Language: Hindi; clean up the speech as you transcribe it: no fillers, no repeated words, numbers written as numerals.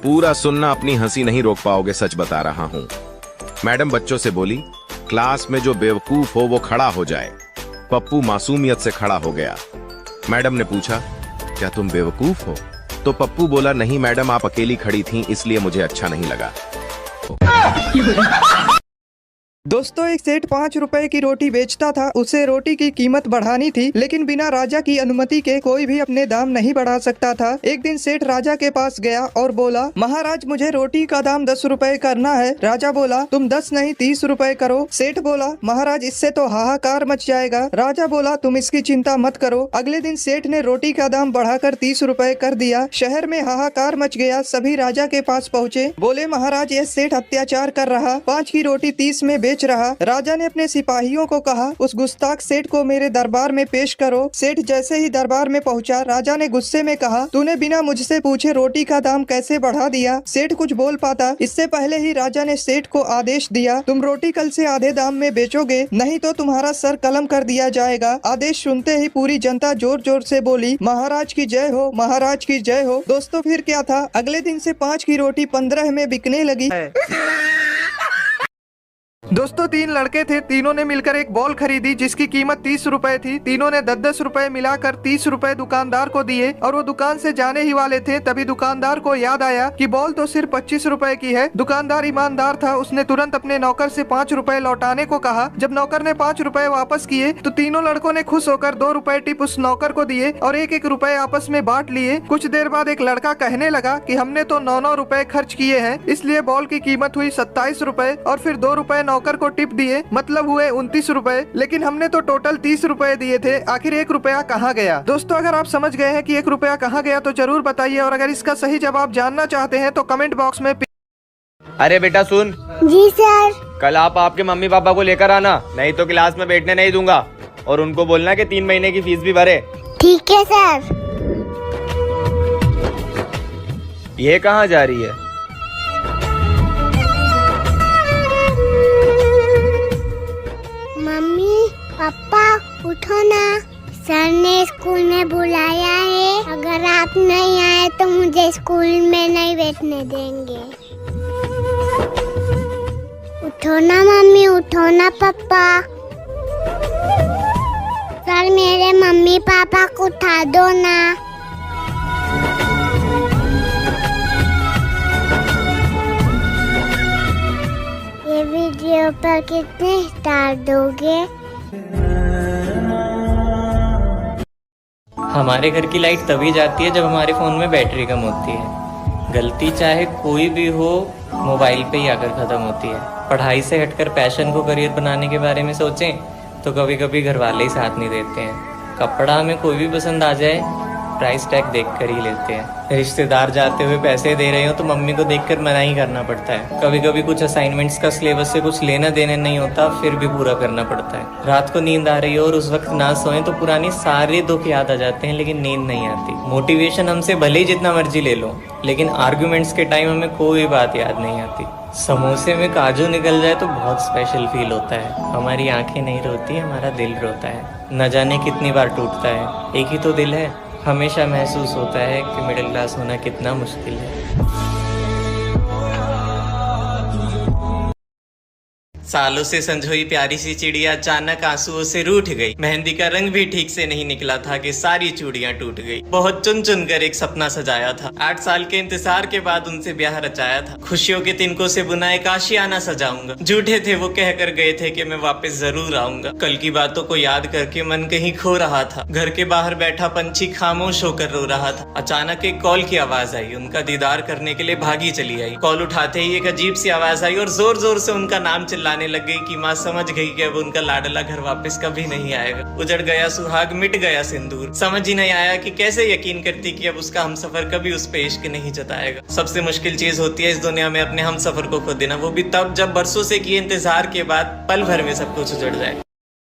पूरा सुनना, अपनी हंसी नहीं रोक पाओगे, सच बता रहा हूँ। मैडम बच्चों से बोली, क्लास में जो बेवकूफ हो वो खड़ा हो जाए। पप्पू मासूमियत से खड़ा हो गया। मैडम ने पूछा, क्या तुम बेवकूफ हो? तो पप्पू बोला, नहीं मैडम, आप अकेली खड़ी थी इसलिए मुझे अच्छा नहीं लगा। दोस्तों, एक सेठ 5 रुपए की रोटी बेचता था। उसे रोटी की कीमत बढ़ानी थी, लेकिन बिना राजा की अनुमति के कोई भी अपने दाम नहीं बढ़ा सकता था। एक दिन सेठ राजा के पास गया और बोला, महाराज मुझे रोटी का दाम 10 रुपए करना है। राजा बोला, तुम 10 नहीं 30 रुपए करो। सेठ बोला, महाराज इससे तो हाहाकार मच जाएगा। राजा बोला, तुम इसकी चिंता मत करो। अगले दिन सेठ ने रोटी का दाम बढ़ाकर 30 रुपए कर दिया। शहर में हाहाकार मच गया। सभी राजा के पास पहुँचे, बोले, महाराज यह सेठ अत्याचार कर रहा, 5 की रोटी 30 में बेच रहा। राजा ने अपने सिपाहियों को कहा, उस गुस्ताख सेठ को मेरे दरबार में पेश करो। सेठ जैसे ही दरबार में पहुंचा, राजा ने गुस्से में कहा, तूने बिना मुझसे पूछे रोटी का दाम कैसे बढ़ा दिया? सेठ कुछ बोल पाता इससे पहले ही राजा ने सेठ को आदेश दिया, तुम रोटी कल से आधे दाम में बेचोगे, नहीं तो तुम्हारा सर कलम कर दिया जाएगा। आदेश सुनते ही पूरी जनता जोर जोर से बोली, महाराज की जय हो, महाराज की जय हो। दोस्तों फिर क्या था, अगले दिन से 5 की रोटी 15 में बिकने लगी। दोस्तों 3 लड़के थे। तीनों ने मिलकर एक बॉल खरीदी जिसकी कीमत 30 रुपए थी। तीनों ने 10-10 रुपए मिलाकर 30 रुपए दुकानदार को दिए और वो दुकान से जाने ही वाले थे। तभी दुकानदार को याद आया कि बॉल तो सिर्फ 25 रुपए की है। दुकानदार ईमानदार था, उसने तुरंत अपने नौकर से 5 रुपए लौटाने को कहा। जब नौकर ने 5 रुपए वापस किए तो तीनों लड़कों ने खुश होकर 2 रुपए टिप उस नौकर को दिए और 1-1 रुपए आपस में बांट लिए। कुछ देर बाद एक लड़का कहने लगा कि हमने तो 9-9 रुपए खर्च किए हैं, इसलिए बॉल की कीमत हुई 27 रुपए और फिर 2 रुपए नौकर को टिप दिए, मतलब हुए 29 रुपए। लेकिन हमने तो टोटल 30 रुपए दिए थे, आखिर 1 रुपया कहाँ गया? दोस्तों अगर आप समझ गए हैं कि 1 रुपया कहाँ गया तो जरूर बताइए, और अगर इसका सही जवाब जानना चाहते हैं तो कमेंट बॉक्स में। अरे बेटा सुन। जी सर। कल आप आपके मम्मी पापा को लेकर आना, नहीं तो क्लास में बैठने नहीं दूंगा। और उनको बोलना कि 3 महीने की फीस भी भरे। ठीक है सर। ये कहाँ जा रही है? मम्मी पापा उठो ना, सर ने स्कूल में बुलाया है। अगर आप नहीं आए तो मुझे स्कूल में नहीं बैठने देंगे। उठो ना मम्मी, उठो ना पापा। सर मेरे मम्मी पापा को उठा दो ना। ये वीडियो पर कितने स्टार दोगे? हमारे घर की लाइट तभी जाती है जब हमारे फ़ोन में बैटरी कम होती है। गलती चाहे कोई भी हो, मोबाइल पे ही आकर ख़त्म होती है। पढ़ाई से हटकर पैशन को करियर बनाने के बारे में सोचें तो कभी कभी घर वाले ही साथ नहीं देते हैं। कपड़ा हमें कोई भी पसंद आ जाए, प्राइस टैग देख कर ही लेते हैं। रिश्तेदार जाते हुए पैसे दे रहे हो तो मम्मी को देखकर मना ही करना पड़ता है। कभी कभी कुछ असाइनमेंट्स का सिलेबस से कुछ लेना देना नहीं होता, फिर भी पूरा करना पड़ता है। रात को नींद आ रही हो और उस वक्त ना सोएं तो पुरानी सारे दुख याद आ जाते हैं, लेकिन नींद नहीं आती। मोटिवेशन हमसे भले ही जितना मर्जी ले लो, लेकिन आर्ग्यूमेंट्स के टाइम हमें कोई बात याद नहीं आती। समोसे में काजू निकल जाए तो बहुत स्पेशल फील होता है। हमारी आंखें नहीं रोती, हमारा दिल रोता है। न जाने कितनी बार टूटता है, एक ही तो दिल है। हमेशा महसूस होता है कि मिडिल क्लास होना कितना मुश्किल है। सालों से संजोई प्यारी सी चिड़िया अचानक आंसुओं से रूठ गई। मेहंदी का रंग भी ठीक से नहीं निकला था कि सारी चूड़ियां टूट गई। बहुत चुन चुन कर एक सपना सजाया था, 8 साल के इंतजार के बाद उनसे ब्याह रचाया था। खुशियों के तिनकों से बुना एक आशियाना सजाऊंगा। झूठे थे वो कह कर गए थे कि मैं वापस जरूर आऊंगा। कल की बातों को याद करके मन कहीं खो रहा था। घर के बाहर बैठा पंछी खामोश होकर रो रहा था। अचानक एक कॉल की आवाज आई। उनका दीदार करने के लिए भागी चली आई। कॉल उठाते ही एक अजीब सी आवाज आई और जोर जोर से उनका नाम चिल्लाने लग गई कि माँ समझ गई कि अब उनका लाडला घर वापस कभी नहीं आएगा। उजड़ गया सुहाग, मिट गया सिंदूर। समझ ही नहीं आया कि कैसे यकीन करती कि अब उसका हमसफर कभी उस पे इश्क नहीं जताएगा। सबसे मुश्किल चीज होती है इस दुनिया में अपने हमसफर को खो देना, वो भी तब जब बरसों से किए इंतजार के बाद पल भर में सब कुछ उजड़ जाए।